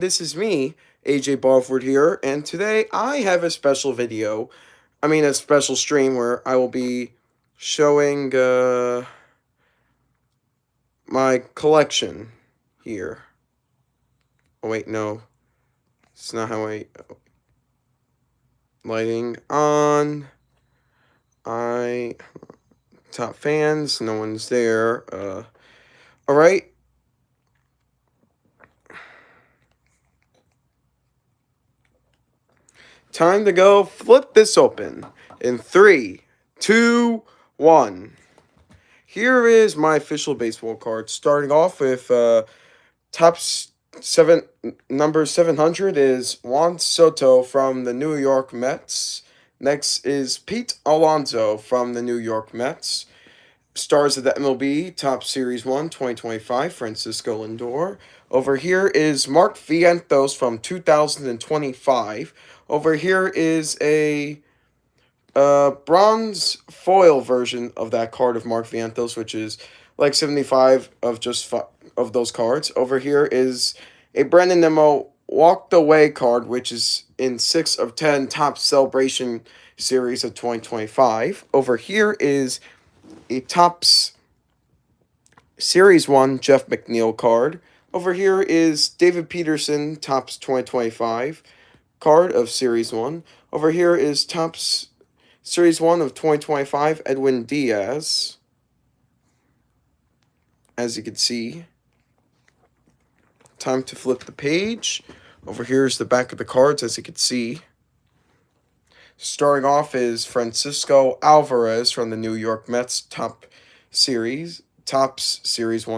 This is me, AJ Barford here, and today I have a special video. A special stream where I will be showing my collection here. Oh, wait, no. It's not how I. Lighting on. I. Top fans, no one's there. Alright. Time to go flip this open in 3, 2, 1. Here is my official baseball card. Starting off with number 700 is Juan Soto from the New York Mets. Next is Pete Alonso from the New York Mets. Stars of the MLB, Top Series 1, 2025, Francisco Lindor. Over here is Mark Vientos from 2025. Over here is a bronze foil version of that card of Mark Vientos, which is like 75 of just of those cards. Over here is a Brandon Nimmo walked away card, which is in 6 of 10 Top Celebration Series of 2025. Over here is a Topps Series 1 Jeff McNeil card. Over here is David Peterson Topps 2025 card of Series 1. Over here is Topps Series 1 of 2025 Edwin Diaz. As you can see. Time to flip the page. Over here is the back of the cards, as you can see. Starting off is Francisco Alvarez from the New York Mets Topps Series 1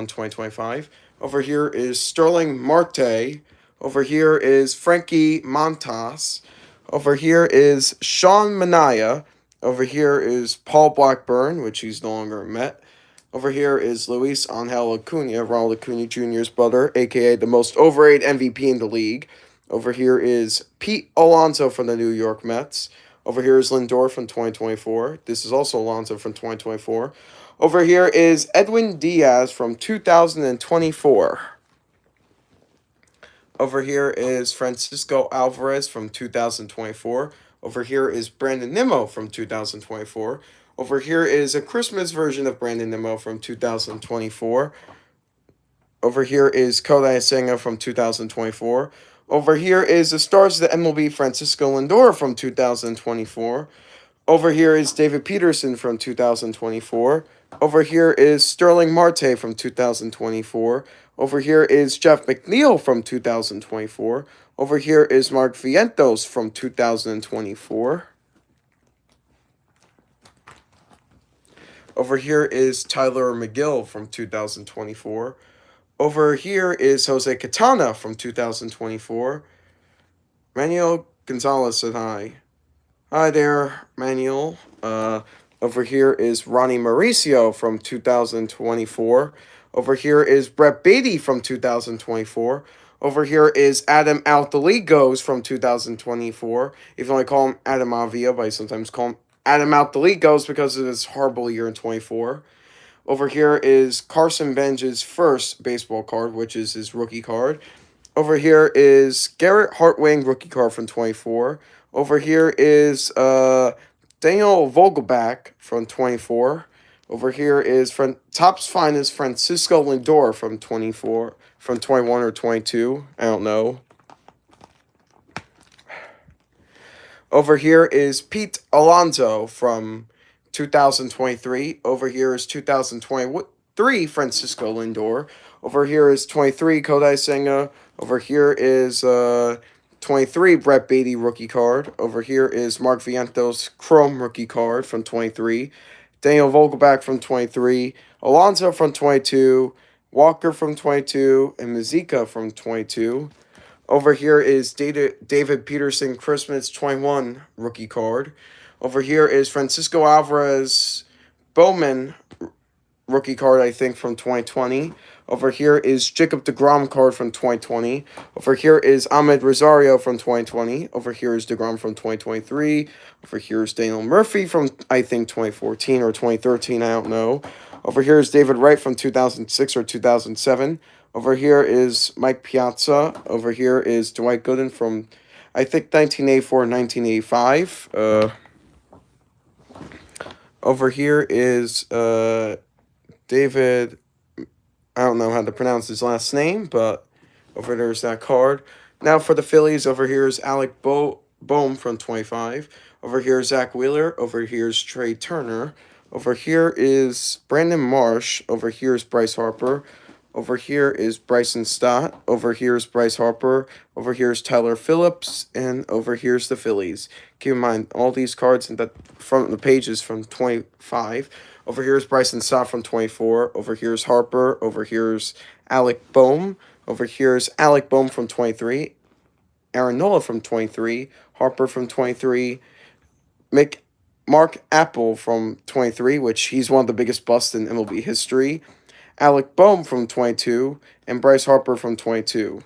2025. Over here is Sterling Marte. Over here is Frankie Montas. Over here is Sean Manaea. Over here is Paul Blackburn, which he's no longer a Met. Over here is Luis Angel Acuna, Ronald Acuna Jr.'s brother, a.k.a. the most overrated MVP in the league. Over here is Pete Alonso from the New York Mets. Over here is Lindor from 2024. This is also Alonso from 2024. Over here is Edwin Diaz from 2024. Over here is Francisco Alvarez from 2024. Over here is Brandon Nimmo from 2024. Over here is a Christmas version of Brandon Nimmo from 2024. Over here is Kodai Senga from 2024. Over here is the Stars of the MLB Francisco Lindor from 2024. Over here is David Peterson from 2024. Over here is Sterling Marte from 2024. Over here is Jeff McNeil from 2024. Over here is Mark Vientos from 2024. Over here is Tyler McGill from 2024. Over here is Jose Quintana from 2024. Manuel Gonzalez said hi. Hi there, Manuel. Over here is Ronnie Mauricio from 2024. Over here is Brett Beatty from 2024. Over here is Adam Altaligos from 2024. Even though I call him Adam Avia, but I sometimes call him Adam Altaligos because of his horrible year in 24. Over here is Carson Benj's first baseball card, which is his rookie card. Over here is Garrett Hartwing rookie card from 24. Over here is Daniel Vogelbach from 24. Over here is Topps Finest Francisco Lindor from 24, from 21 or 22. I don't know. Over here is Pete Alonso from 2023. Over here is 2023 Francisco Lindor. Over here is 23 Kodai Senga. Over here is 23 Brett Beatty rookie card. Over here is Mark Vientos Chrome rookie card from 23. Daniel Vogelbach from 23. Alonso from 22. Walker from 22. And Mazika from 22. Over here is David Peterson Christmas 21 rookie card. Over here is Francisco Alvarez Bowman rookie card, I think, from 2020. Over here is Jacob deGrom card from 2020. Over here is Ahmed Rosario from 2020. Over here is deGrom from 2023. Over here is Daniel Murphy from, I think, 2014 or 2013. I don't know. Over here is David Wright from 2006 or 2007. Over here is Mike Piazza. Over here is Dwight Gooden from, I think, 1984 1985. Over here is David. I don't know how to pronounce his last name, but over there's that card. Now for the Phillies, over here is Alec Boehm from 25. Over here is Zach Wheeler. Over here is Trey Turner. Over here is Brandon Marsh. Over here is Bryce Harper. Over here is Bryson Stott. Over here is Bryce Harper. Over here is Tyler Phillips. And over here is the Phillies. Keep in mind, all these cards in the front of the pages from 25. Over here is Bryson Stott from 24. Over here is Harper. Over here is Alec Boehm. Over here is Alec Boehm from 23. Aaron Nola from 23. Harper from 23. Mark Appel from 23, which he's one of the biggest busts in MLB history. Alec Boehm from 22, and Bryce Harper from 22.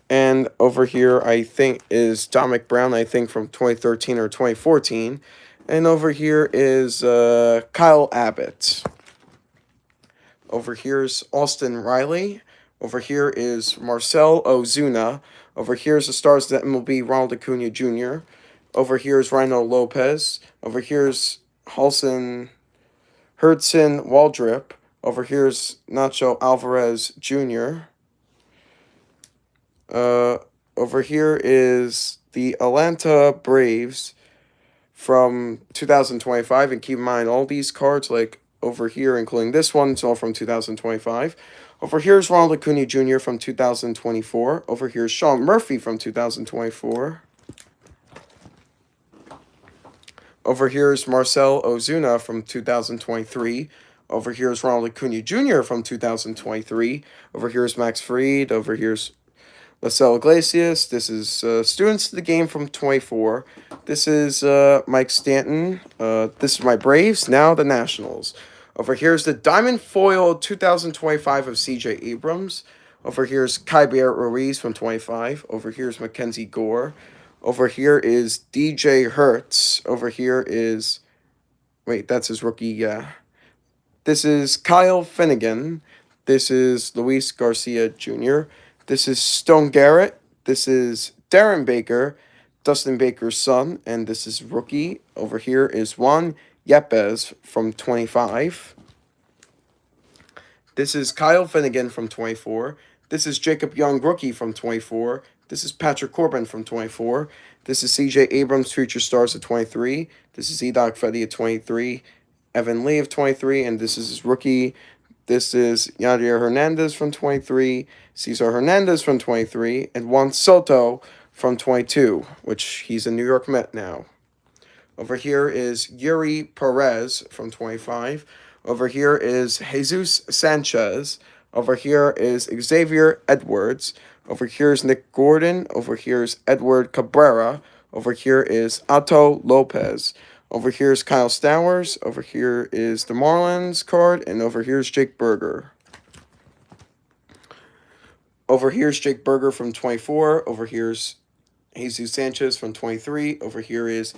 And over here, I think, is Dominic Brown, I think, from 2013 or 2014. And over here is Kyle Abbott. Over here is Austin Riley. Over here is Marcell Ozuna. Over here is the stars of the MLB, Ronald Acuna Jr. Over here is Rhino Lopez. Over here is Hudson Waldrip. Over here is Nacho Alvarez Jr. Over here is the Atlanta Braves from 2025. And keep in mind, all these cards, like over here, including this one, it's all from 2025. Over here is Ronald Acuna Jr. from 2024. Over here is Sean Murphy from 2024. Over here is Marcell Ozuna from 2023. Over here is Ronald Acuna Jr. from 2023. Over here is Max Fried. Over here is Lisel Iglesias. This is Students of the Game from 24. This is Mike Stanton. This is my Braves, now the Nationals. Over here is the Diamond Foil 2025 of C.J. Abrams. Over here is Kai Ruiz from 25. Over here is Mackenzie Gore. Over here is DJ Hertz. Over here is... Wait, that's his rookie, yeah. This is Kyle Finnegan. This is Luis Garcia Jr. This is Stone Garrett. This is Darren Baker, Dustin Baker's son. And this is rookie. Over here is Juan Yepes from 25. This is Kyle Finnegan from 24. This is Jacob Young, rookie from 24. This is Patrick Corbin from 24. This is C.J. Abrams, Future Stars at 23. This is Edoc Fetty at 23. Evan Lee of 23. And this is his rookie. This is Yadier Hernandez from 23. Cesar Hernandez from 23. And Juan Soto from 22, which he's a New York Met now. Over here is Yuri Perez from 25. Over here is Jesus Sanchez. Over here is Xavier Edwards. Over here is Nick Gordon. Over here is Edward Cabrera. Over here is Otto Lopez. Over here is Kyle Stowers. Over here is the Marlins card. And over here is Jake Berger. Over here is Jake Berger from 24. Over here is Jesus Sanchez from 23. Over here is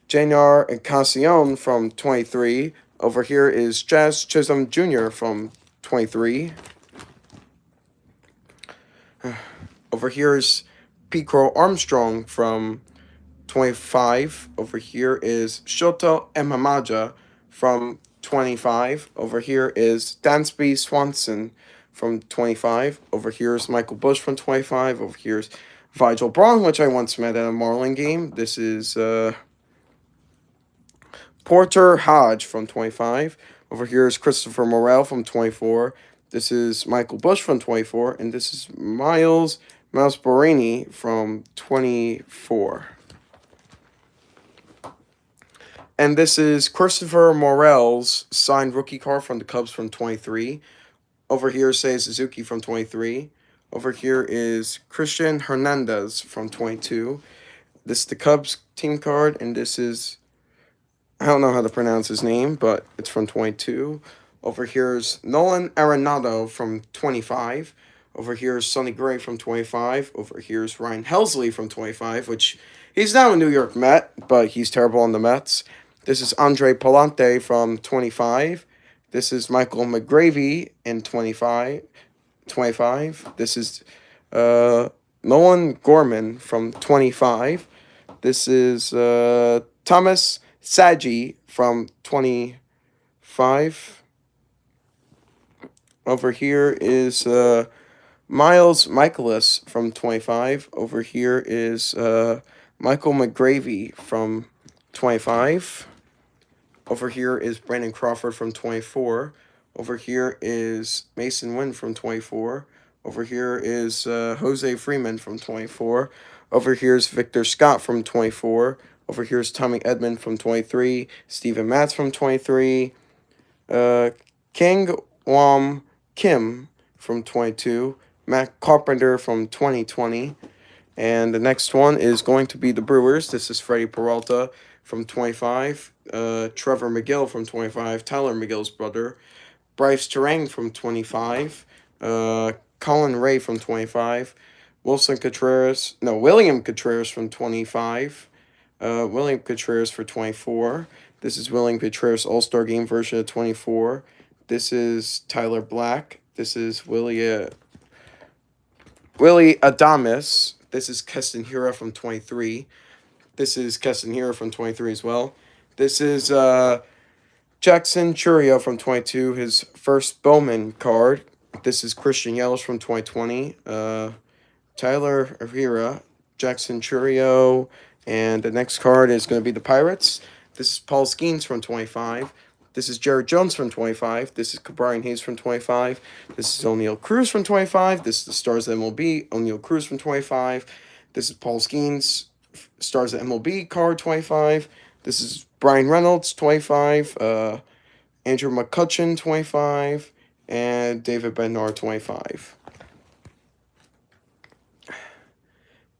Janar Encarnacion from 23. Over here is Jazz Chisholm Jr. from 23. Over here is Pete Crow Armstrong from 25. Over here is Shota Emamaja from 25. Over here is Dansby Swanson from 25. Over here is Michael Bush from 25. Over here is Vigil Braun, which I once met at a Marlin game. This is Porter Hodge from 25. Over here is Christopher Morel from 24. This is Michael Bush from 24. And this is Miles Borini from 24. And this is Christopher Morel's signed rookie card from the Cubs from 23. Over here is Seiya Suzuki from 23. Over here is Christian Hernandez from 22. This is the Cubs team card, and this is, I don't know how to pronounce his name, but it's from 22. Over here is Nolan Arenado from 25. Over here is Sonny Gray from 25. Over here is Ryan Helsley from 25, which he's now a New York Met, but he's terrible on the Mets. This is Andre Palante from 25. This is Michael McGravy in 25. This is Nolan Gorman from 25. This is Thomas Sadji from 25. Over here is Miles Michaelis from 25. Over here is Michael McGravy from 25. Over here is Brandon Crawford from 24. Over here is Mason Wynn from 24. Over here is Jose Freeman from 24. Over here is Victor Scott from 24. Over here is Tommy Edmond from 23. Steven Matz from 23. King Wam Kim from 22. Matt Carpenter from 2020. And the next one is going to be the Brewers. This is Freddie Peralta from 25. Trevor McGill from 25. Tyler McGill's brother. Bryce Terang from 25. Colin Ray from 25. William Contreras from 25. William Contreras for 24. This is William Contreras All-Star Game version of 24. This is Tyler Black. This is Willie Adames. This is Keston Hiura from 23. This is Keston Hiura from 23 as well. This is Jackson Churio from 22, his first Bowman card. This is Christian Yelich from 2020. Tyler Hiura, Jackson Churio, and the next card is going to be the Pirates. This is Paul Skeens from 25. This is Jared Jones from 25. This is Brian Hayes from 25. This is O'Neal Cruz from 25. This is the Stars of MLB, O'Neal Cruz from 25. This is Paul Skeens, Stars of MLB card 25. This is Brian Reynolds 25. Andrew McCutcheon 25. And David Bednar 25.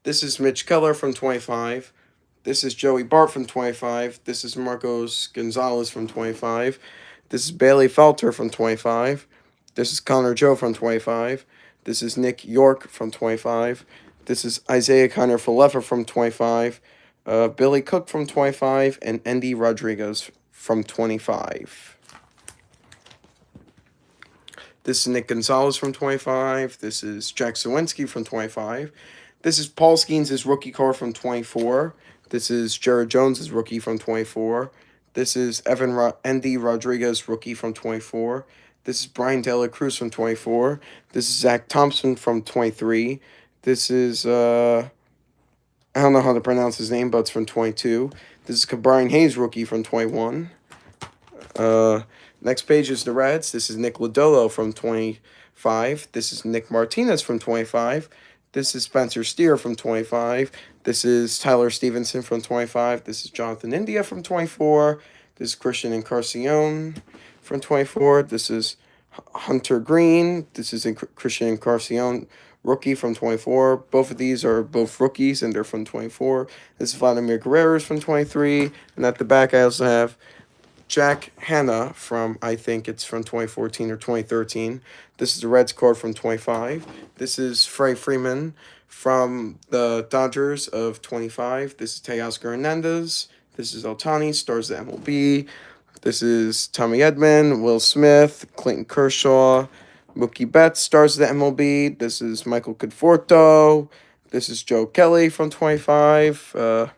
This is Mitch Keller from 25. This is Joey Bart from 25. This is Marcos Gonzalez from 25. This is Bailey Felter from 25. This is Connor Joe from 25. This is Nick York from 25. This is Isaiah Kiner-Falefa from 25. Billy Cook from 25. And Endy Rodriguez from 25. This is Nick Gonzalez from 25. This is Jack Sawinski from 25. This is Paul Skeens' rookie card from 24. This is Jared Jones' rookie from 24. This is Endy Rodriguez, rookie from 24. This is Brian De La Cruz from 24. This is Zach Thompson from 23. This is, I don't know how to pronounce his name, but it's from 22. This is Brian Hayes, rookie from 21. Next page is the Reds. This is Nick Lodolo from 25. This is Nick Martinez from 25. This is Spencer Steer from 25. This is Tyler Stevenson from 25. This is Jonathan India from 24. This is Christian Encarnacion from 24. This is Hunter Green. This is Christian Encarnacion, rookie from 24. Both of these are both rookies, and they're from 24. This is Vladimir Guerrero from 23. And at the back, I also have Jack Hanna from, I think it's from 2014 or 2013. This is the Reds card from 25. This is Freddie Freeman from the Dodgers of 25. This is Teoscar Hernandez. This is Ohtani, Stars of the MLB. This is Tommy Edman, Will Smith, Clayton Kershaw, Mookie Betts, Stars of the MLB. This is Michael Conforto. This is Joe Kelly from 25.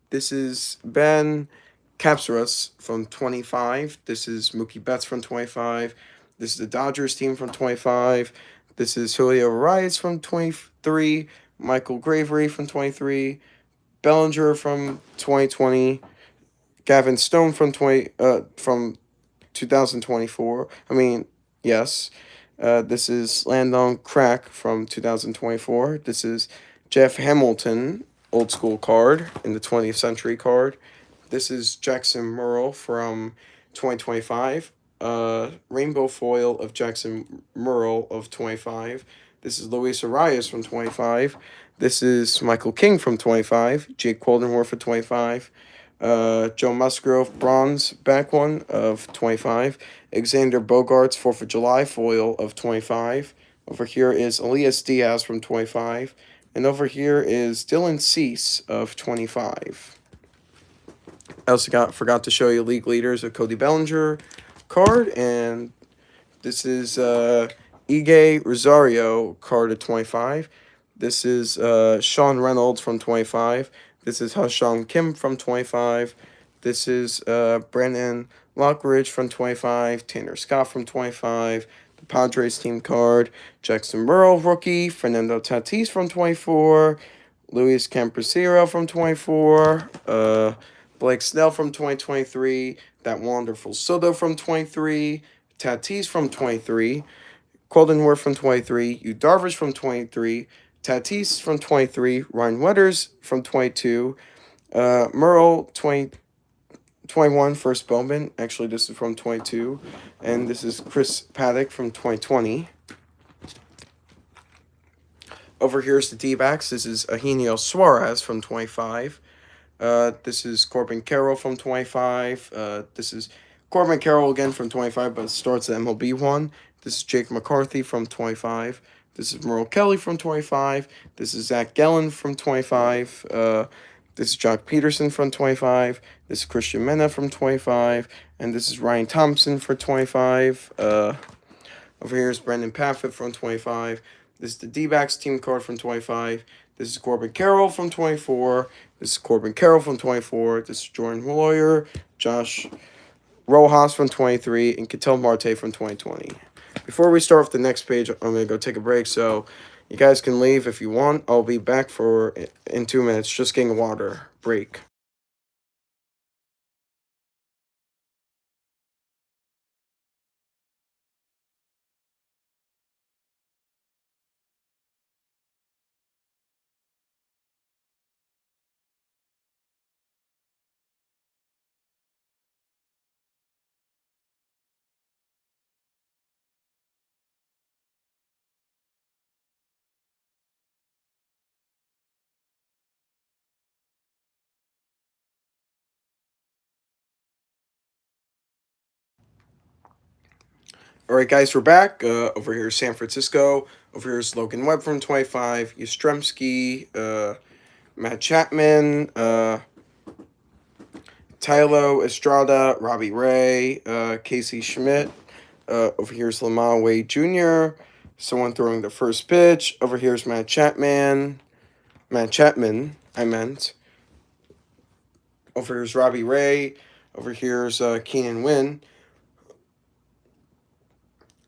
This is Ben Capsaras from 25. This is Mookie Betts from 25. This is the Dodgers team from 25. This is Julio Urias from 23. Michael Gravery from 23. Bellinger from 2020. Gavin Stone from 2024. Yes. This is Landon Crack from 2024. This is Jeff Hamilton, old school card in the 20th century card. This is Jackson Merle from 2025. Rainbow foil of Jackson Merle of 25. This is Luis Arias from 25. This is Michael King from 25. Jake Qualdenworth for 25. Joe Musgrove bronze back one of 25. Xander Bogaerts 4th of July foil of 25. Over here is Elias Diaz from 25. And over here is Dylan Cease of 25. I also forgot to show you league leaders of Cody Bellinger card, and this is Ige Rosario card of 25. This is Sean Reynolds from 25. This is Ha-Seong Kim from 25. This is Brandon Lockridge from 25. Tanner Scott from 25. The Padres team card. Jackson Merle rookie. Fernando Tatis from 24. Luis Campusero from 24. Blake Snell from 2023. That wonderful Soto from 23. Tatis from 23. Coldenworth from 23. Yu Darvish from 23. Tatis from 23. Ryan Weathers from 22. Merle 21 first Bowman. Actually, this is from 22. And this is Chris Paddock from 2020. Over here is the D-backs. This is Eugenio Suarez from 25. This is Corbin Carroll from 25. This is Corbin Carroll again from 25, but it starts at MLB 1. This is Jake McCarthy from 25. This is Merle Kelly from 25. This is Zach Gallen from 25. This is Jock Peterson from 25. This is Christian Mena from 25. And this is Ryan Thompson for 25. Over here is Brendan Paffett from 25. This is the D-backs team card from 25. This is Corbin Carroll from 24. This is Corbin Carroll from 24. This is Jordan Lawyer, Josh Rojas from 23, and Ketel Marte from 2020. Before we start off the next page, I'm going to go take a break, so you guys can leave if you want. I'll be back in 2 minutes, just getting water. Break. All right, guys, we're back. Over here is San Francisco. Over here is Logan Webb from 25. Yastrzemski, Matt Chapman, Tylo Estrada, Robbie Ray, Casey Schmidt. Over here is Lamar Wade Jr., someone throwing the first pitch. Over here is Matt Chapman, I meant. Over here is Robbie Ray. Over here is Keenan Wynn.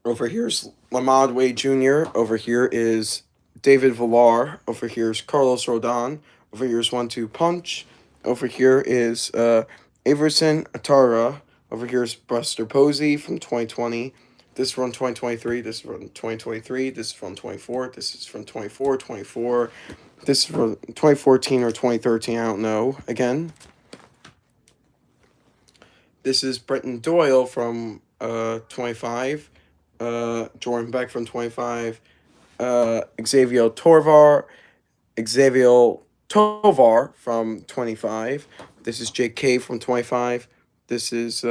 Over here is Lamar Wade Jr. Over here is David Villar. Over here is Carlos Rodon. Over here is 1-2 Punch. Over here is Averson Atara. Over here is Buster Posey from 2020. This is from 2023. This is from 2023. This is from 24. This is from 24, 24. This is from 2014 or 2013. I don't know. Again. This is Brenton Doyle from 25. Jordan Beck from 25. Xavier Tovar from 25. This is Jake Cave from 25. This is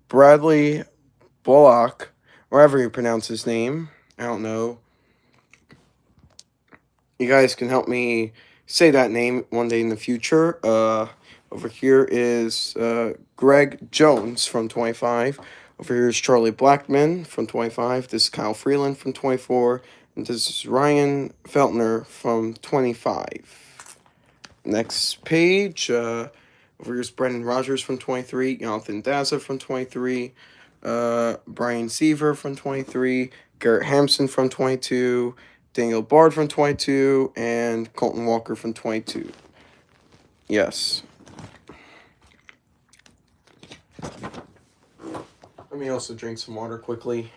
Bradley Bullock, wherever you pronounce his name. I don't know. You guys can help me say that name one day in the future. Over here is Greg Jones from 25. Over here is Charlie Blackmon from 25. This is Kyle Freeland from 24. And this is Ryan Feltner from 25. Next page. Over here is Brendan Rodgers from 23. Jonathan Daza from 23. Brian Seaver from 23. Garrett Hampson from 22. Daniel Bard from 22. And Colton Walker from 22. Yes. Let me also drink some water quickly.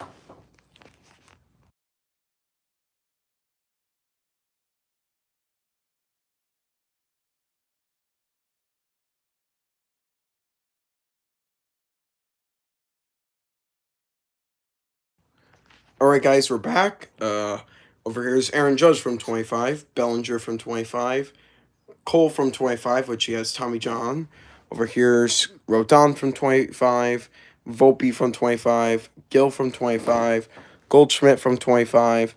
All right, guys, we're back. Over here is Aaron Judge from 25, Bellinger from 25, Cole from 25, which he has Tommy John. Over here's Rodon from 25, Volpe from 25, Gill from 25, Goldschmidt from 25,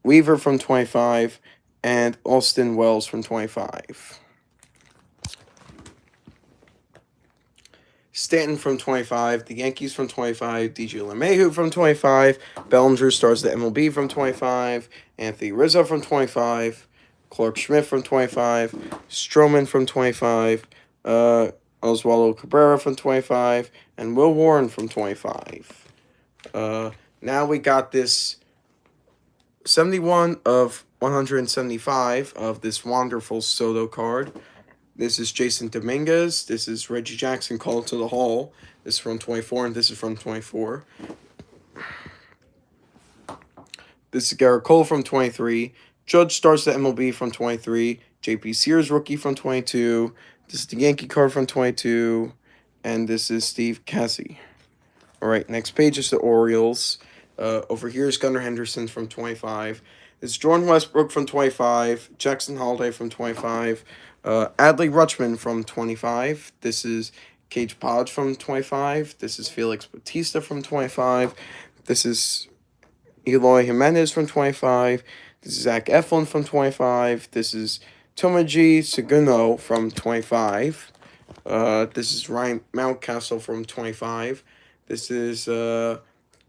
Weaver from 25, and Austin Wells from 25. Stanton from 25, the Yankees from 25, DJ LeMahieu from 25, Bellinger starts the MLB from 25, Anthony Rizzo from 25, Clark Schmidt from 25, Stroman from 25, Oswaldo Cabrera from 25, and Will Warren from 25. Now we got this 71 of 175 of this wonderful Soto card. This is Jason Dominguez. This is Reggie Jackson called to the Hall. This is from 24, and this is from 24. This is Garrett Cole from 23. Judge starts the MLB from 23. JP Sears rookie from 22. This is the Yankee card from 22. And this is Steve Cassie. All right, next page is the Orioles. Over here is Gunnar Henderson from 25. This is Jordan Westbrook from 25. Jackson Holliday from 25. Adley Rutschman from 25. This is Cage Podge from 25. This is Felix Bautista from 25. This is Eloy Jimenez from 25. This is Zach Eflin from 25. This is Tomoji Seguno from 25. This is Ryan Mountcastle from 25. This is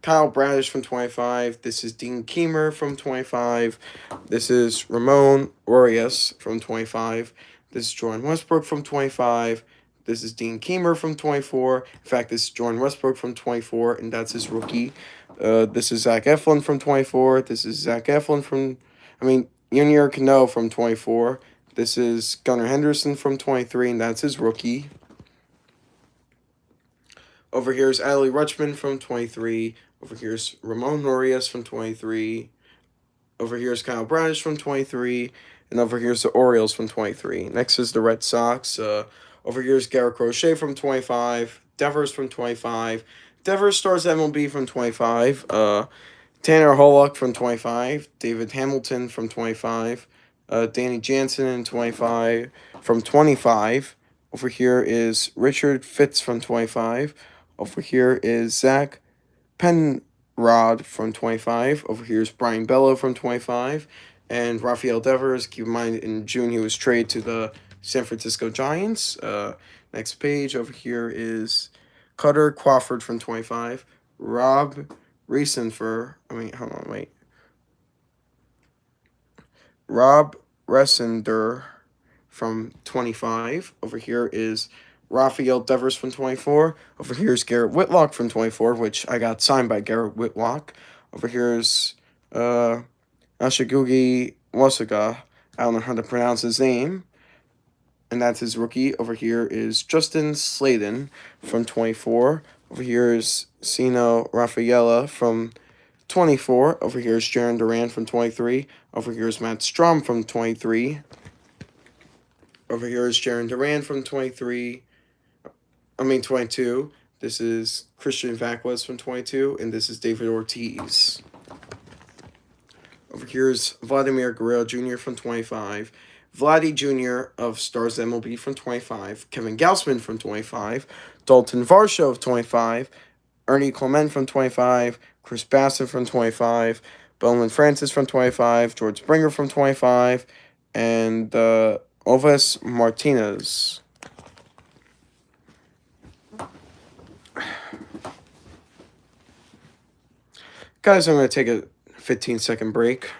Kyle Bradish from 25. This is Dean Keemer from 25. This is Ramon Urias from 25. This is Jordan Westbrook from 25. This is Dean Keemer from 24. In fact, this is Jordan Westbrook from 24, and that's his rookie. This is Zach Eflin from 24. This is Zach Eflin from, Yunior Cano from 24. This is Gunnar Henderson from 23, and that's his rookie. Over here is Adley Rutschman from 23. Over here is Ramon Urias from 23. Over here is Kyle Bradish from 23. And over here is the Orioles from 23. Next is the Red Sox. Over here is Garrett Crochet from 25. Devers from 25. Devers starts MLB from 25. Tanner Hollock from 25. David Hamilton from 25. Danny Jansen in 25. From 25. Over here is Richard Fitz from 25. Over here is Zach Penrod from 25. Over here is Brian Bello from 25. And Rafael Devers, keep in mind, in June he was traded to the San Francisco Giants. Next page over here is Cutter Crawford from 25. Rob Rob Resender from 25. Over here is Rafael Devers from 24. Over here is Garrett Whitlock from 24, which I got signed by Garrett Whitlock. Over here is Ashigugi Wasaga. I don't know how to pronounce his name. And that's his rookie. Over here is Justin Sladen from 24. Over here is Sino Rafaela from 24. Over here is Jaron Duran from 23. Over here is Matt Strom from 23. Over here is Jaron Duran from 22. This is Christian Vacquez from 22. And this is David Ortiz. Over here is Vladimir Guerrero Jr. from 25. Vladdy Jr. of Stars MLB from 25. Kevin Gausman from 25. Dalton Varsho of 25. Ernie Clement from 25. Chris Bassett from 25. Bowman Francis from 25. George Springer from 25. And Ovis Martinez. Guys, I'm going to take a 15-second break.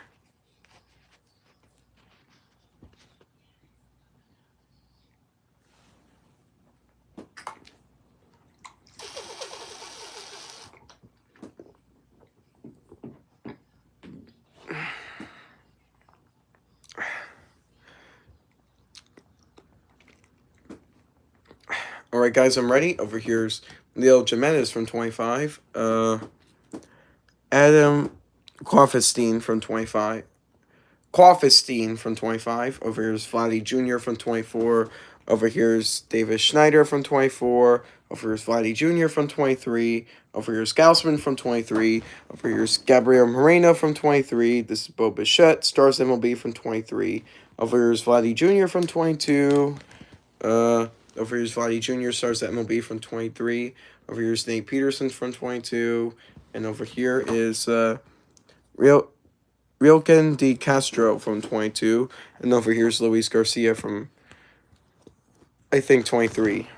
All right, guys, I'm ready. Over here's Leo Jimenez from 25. Adam Quafestein from 25. Over here's Vladdy Jr. from 24. Over here's Davis Schneider from 24. Over here's Vladdy Jr. from 23. Over here's Gausman from 23. Over here's Gabriel Moreno from 23. This is Bo Bichette, Stars MLB from 23. Over here's Vladdy Jr. from 22. Over here's Vladdy Jr. Stars MLB from 23. Over here's Nate Peterson from 22. And over here is Rilken De Castro from 22. And over here's Luis Garcia from, I think, 23.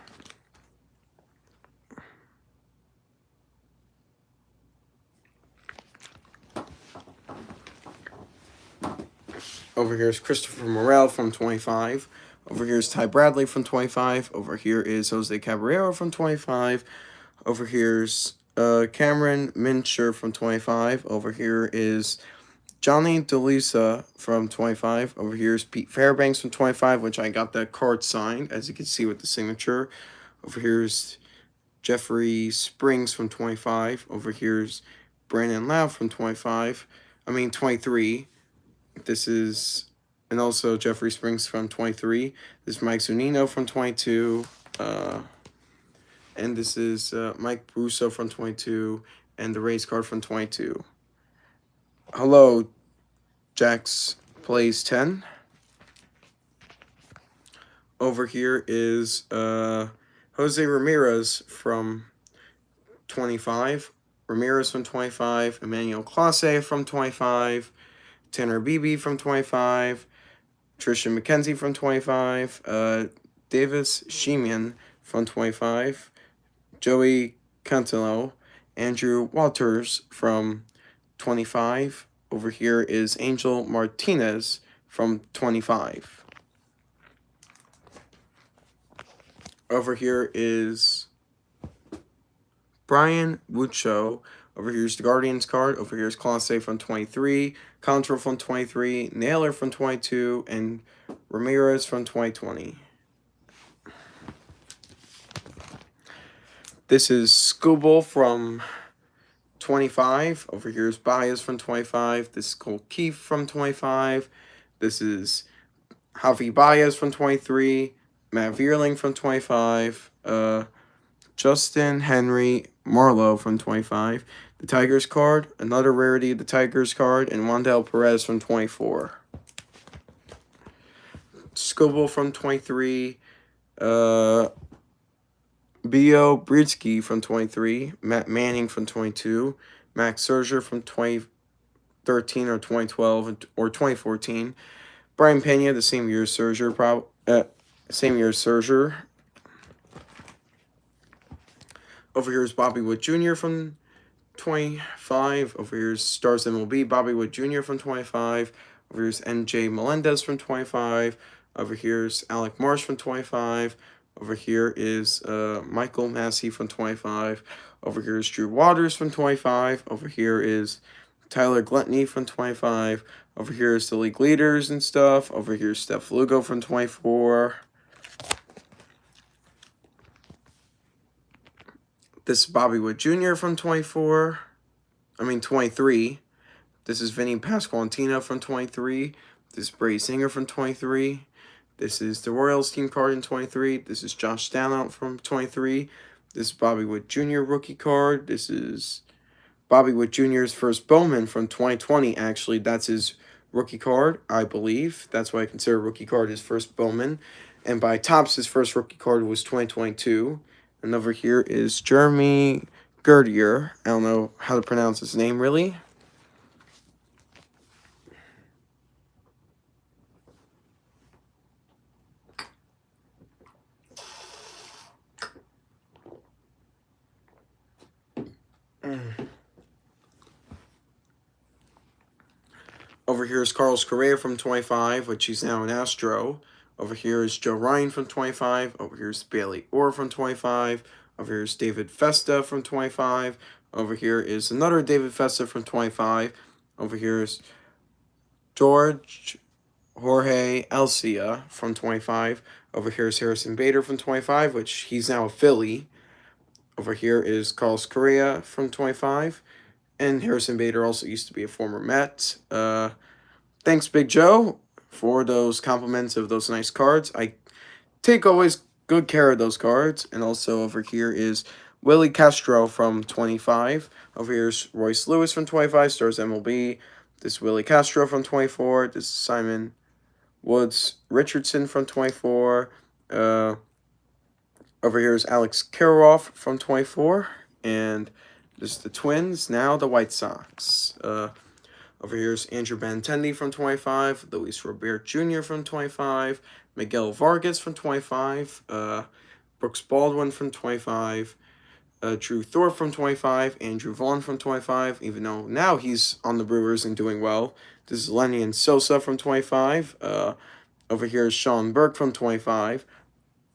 Over here is Christopher Morel from 25. Over here is Ty Bradley from 25. Over here is Jose Caballero from 25. Over here's Cameron Mincher from 25. Over here is Johnny DeLisa from 25. Over here is Pete Fairbanks from 25, which I got that card signed, as you can see with the signature. Over here's Jeffrey Springs from 25. Over here's Brandon Lau from 23. This is, and also Jeffrey Springs from 23. This is Mike Zunino from 22. And this is Mike Russo from 22. And the race card from 22. Hello, Jax plays 10. Over here is Jose Ramirez from 25. Ramirez from 25. Emmanuel Clase from 25. Tanner Beebe from 25, Trishan McKenzie from 25, Davis Shemian from 25, Joey Cantillo, Andrew Walters from 25. Over here is Angel Martinez from 25. Over here is Brian Wucho. Over here's the Guardians card. Over here's Clase from 23, Control from 23, Naylor from 22, and Ramirez from 2020. This is Scooble from 25. Over here's Baez from 25. This is Cole Keefe from 25. This is Javi Baez from 23. Matt Vierling from 25. Justin Henry Marlowe from 25. The Tigers card, another rarity, the Tigers card, and Wandel Perez from 24. Scobel from 23. Bio Britsky from 23. Matt Manning from 22. Max Scherzer from 2013 or 2012 or 2014. Brian Pena, the same year as Scherzer, Over here is Bobby Witt Jr. from 25. Over here is Stars MLB, Bobby Witt Jr. from 25. Over here is NJ Melendez from 25. Over here is Alec Marsh from 25. Over here is Michael Massey from 25. Over here is Drew Waters from 25. Over here is Tyler Gluntney from 25. Over here is the league leaders and stuff. Over here is Steph Lugo from 24. This is Bobby Witt Jr. from 23. This is Vinny Pasquantino from 23. This is Brady Singer from 23. This is the Royals team card in 23. This is Josh Stanhout from 23. This is Bobby Witt Jr. rookie card. This is Bobby Witt Jr.'s first Bowman from 2020. Actually, that's his rookie card, I believe. That's why I consider rookie card his first Bowman. And by Topps, his first rookie card was 2022. And over here is Jeremy Gerdier. I don't know how to pronounce his name, really. Over here is Carlos Correa from 25, which he's now an Astro. Over here is Joe Ryan from 25. Over here is Bailey Orr from 25. Over here is David Festa from 25. Over here is another David Festa from 25. Over here is Jorge Alcia from 25. Over here is Harrison Bader from 25, which he's now a Philly. Over here is Carlos Correa from 25. And Harrison Bader also used to be a former Met. Thanks, Big Joe, for those compliments of those nice cards. I take always good care of those cards. And also over here is Willie Castro from 25. Over here is Royce Lewis from 25, Stars MLB. This is Willie Castro from 24. This is Simon Woods Richardson from 24. Over here is Alex Kirilloff from 24. And this is the Twins, now the White Sox. Over here is Andrew Benintendi from 25. Luis Robert Jr. from 25. Miguel Vargas from 25. Brooks Baldwin from 25. Drew Thorpe from 25, Andrew Vaughn from 25, even though now he's on the Brewers and doing well. This is Lenny and Sosa from 25. Over here is Sean Burke from 25.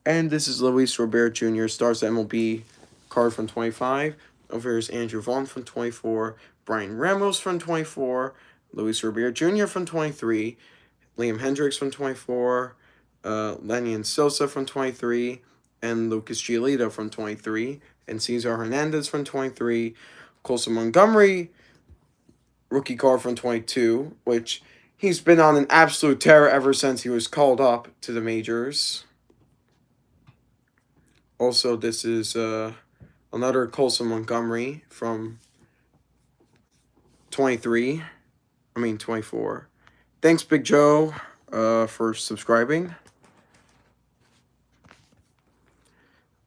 And this is Luis Robert Jr., stars MLB card from 25. Over here is Andrew Vaughn from 24. Brian Ramos from 24. Luis Robert Jr. from 23. Liam Hendricks from 24. Lenny and Sosa from 23. And Lucas Giolito from 23. And Cesar Hernandez from 23. Colson Montgomery, rookie card from 22, which he's been on an absolute tear ever since he was called up to the majors. Also, this is another Colson Montgomery from 24. Thanks, Big Joe, for subscribing.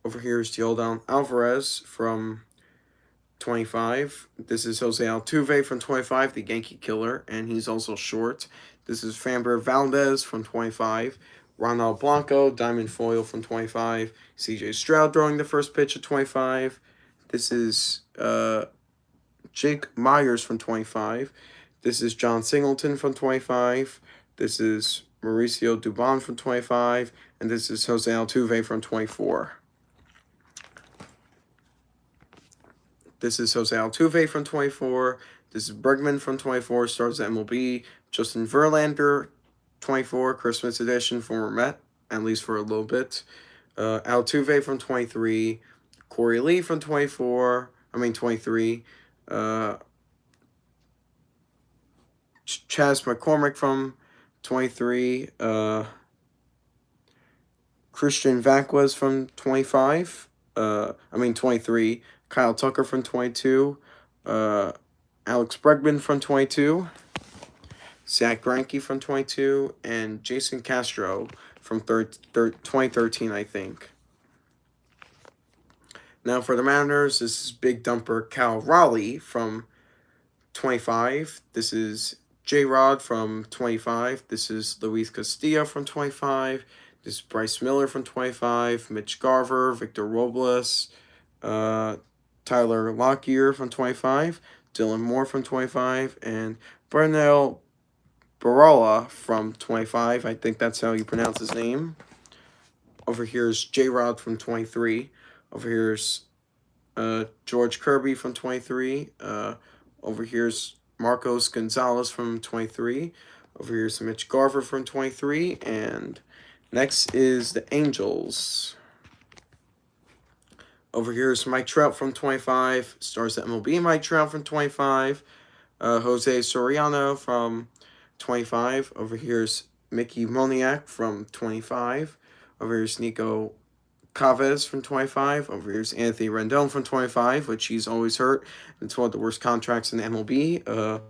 Over here is Yordan Alvarez from 25. This is Jose Altuve from 25, the Yankee killer, and he's also short. This is Framber Valdez from 25. Ronald Blanco, diamond foil from 25. CJ Stroud throwing the first pitch at 25. This is Jake Myers from 25. This is John Singleton from 25. This is Mauricio Dubon from 25. And this is Jose Altuve from 24. This is Jose Altuve from 24. This is Bergman from 24, stars at MLB. Justin Verlander, 24, Christmas edition, former Met, at least for a little bit. Altuve from 23. Corey Lee from 23. Chas McCormick from 23. Christian Vázquez from 23. Kyle Tucker from 22. Alex Bregman from 22. Zach Greinke from 22. And Jason Castro from 2013, I think. Now for the Mariners, this is Big Dumper Cal Raleigh from 25. This is J-Rod from 25. This is Luis Castillo from 25. This is Bryce Miller from 25. Mitch Garver, Victor Robles, Tyler Lockyer from 25, Dylan Moore from 25, and Bernal Barola from 25. I think that's how you pronounce his name. Over here is J-Rod from 23. Over here is George Kirby from 23. Over here is Marcos Gonzalez from 23. Over here is Mitch Garver from 23. And next is the Angels. Over here is Mike Trout from 25. Stars at MLB Mike Trout from 25. Jose Soriano from 25. Over here is Mickey Moniak from 25. Over here is Nico Chavez from 25. Over here is Anthony Rendon from 25, which he's always hurt. It's one of the worst contracts in MLB.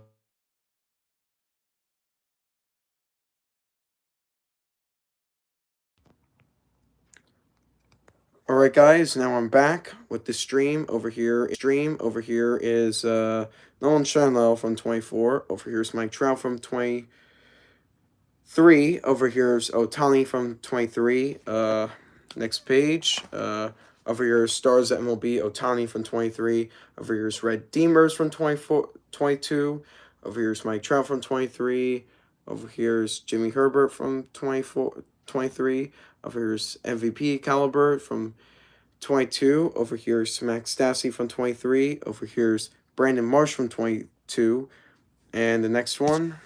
Alright guys, now I'm back with the stream. Over here is Nolan Shanlo from 24. Over here is Mike Trout from 23. Over here is Ohtani from 23. Next page. Over here is Stars at MLB, Ohtani from 23. Over here is Red Demers from 22. Over here is Mike Trout from 23. Over here is Jimmy Herbert from 23. Over here is MVP caliber from 22. Over here is Max Stassi from 23. Over here is Brandon Marsh from 22. And the next one.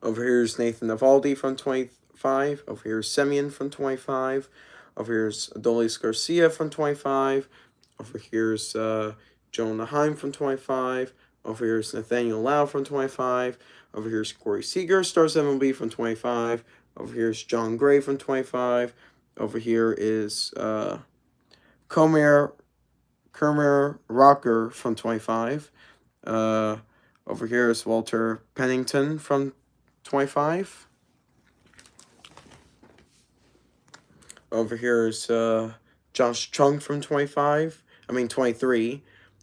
Over here is Nathan Eovaldi from 25. Over here is Semien from 25. Over here is Adolis Garcia from 25. Over here is Joe Naheim from 25. Over here is Nathaniel Lau from 25. Over here is Corey Seager, Stars MLB from 25. Over here is John Gray from 25. Over here is Kermer Rocker from 25. Over here is Walter Pennington from 25. Over here is Josh Chung from 23.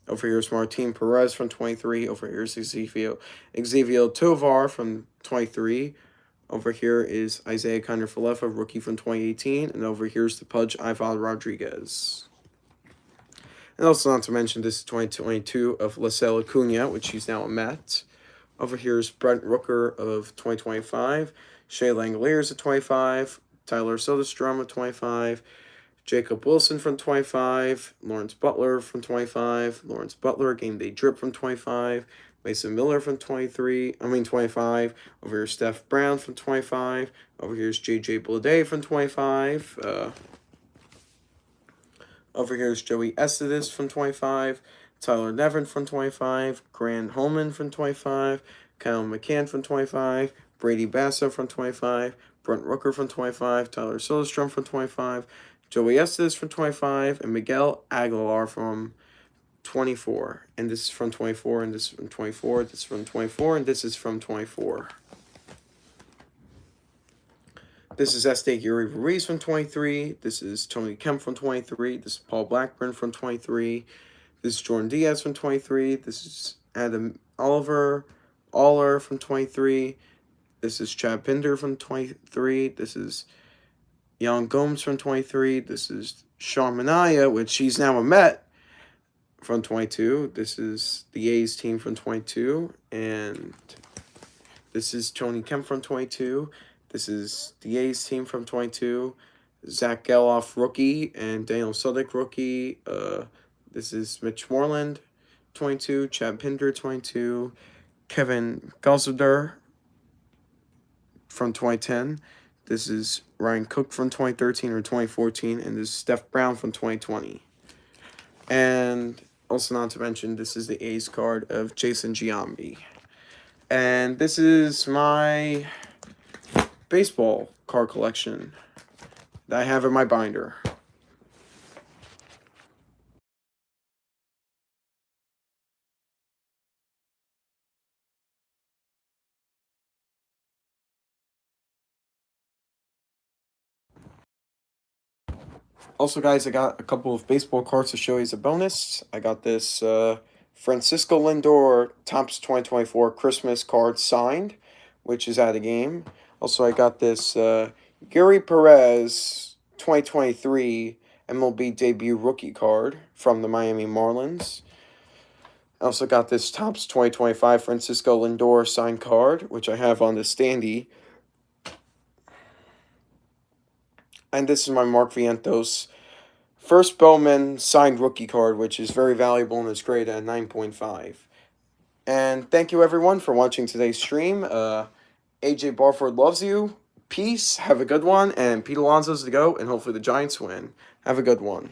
Over here is Martin Perez from 23. Over here is Xavier Tovar from 23. Over here is Isaiah Kiner-Falefa, rookie from 2018. And over here is the Pudge Ivan Rodriguez. And also not to mention, this is 2022 of Lisel Acuna, which he's now a Met. Over here is Brent Rooker of 2025. Shea Langoliers at 25. Tyler Soderstrom at 25. Jacob Wilson from 25. Lawrence Butler from 25. Lawrence Butler, Game Day Drip from 25. Mason Miller from 25. Over here's Steph Brown from 25. Over here's JJ Bleday from 25. Over here's Joey Estevez from 25. Tyler Nevin from 25. Grant Holman from 25. Kyle McCann from 25. Brady Basso from 25. Brent Rooker from 25. Tyler Soderstrom from 25. Joey Estevez from 25. And Miguel Aguilar from 24. And this is from 24. And this is from 24. This is from 24. And this is from 24. This is Esteury Ruiz from 23. This is Tony Kemp from 23. This is Paul Blackburn from 23. This is Jordan Diaz from 23. This is Adam Aller from 23. This is Chad Pinder from 23. This is Jan Gomes from 23. This is Sean Manaea, which he's now a Met, from 22. This is the A's team from 22. And this is Tony Kemp from 22. This is the A's team from 22. Zach Geloff, rookie, and Daniel Sudick, rookie. This is Mitch Moreland, 22. Chad Pinder, 22. Kevin Gausser from 2010. This is Ryan Cook from 2013 or 2014. And this is Steph Brown from 2020. And also not to mention, this is the A's card of Jason Giambi. And this is my baseball card collection that I have in my binder. Also, guys, I got a couple of baseball cards to show you as a bonus. I got this Francisco Lindor Topps 2024 Christmas card signed, which is at a game. Also, I got this Gary Perez 2023 MLB debut rookie card from the Miami Marlins. I also got this Topps 2025 Francisco Lindor signed card, which I have on the standee. And this is my Mark Vientos first Bowman signed rookie card, which is very valuable and is great at 9.5. And thank you, everyone, for watching today's stream. AJ Barford loves you. Peace. Have a good one. And Pete Alonso's to go. And hopefully the Giants win. Have a good one.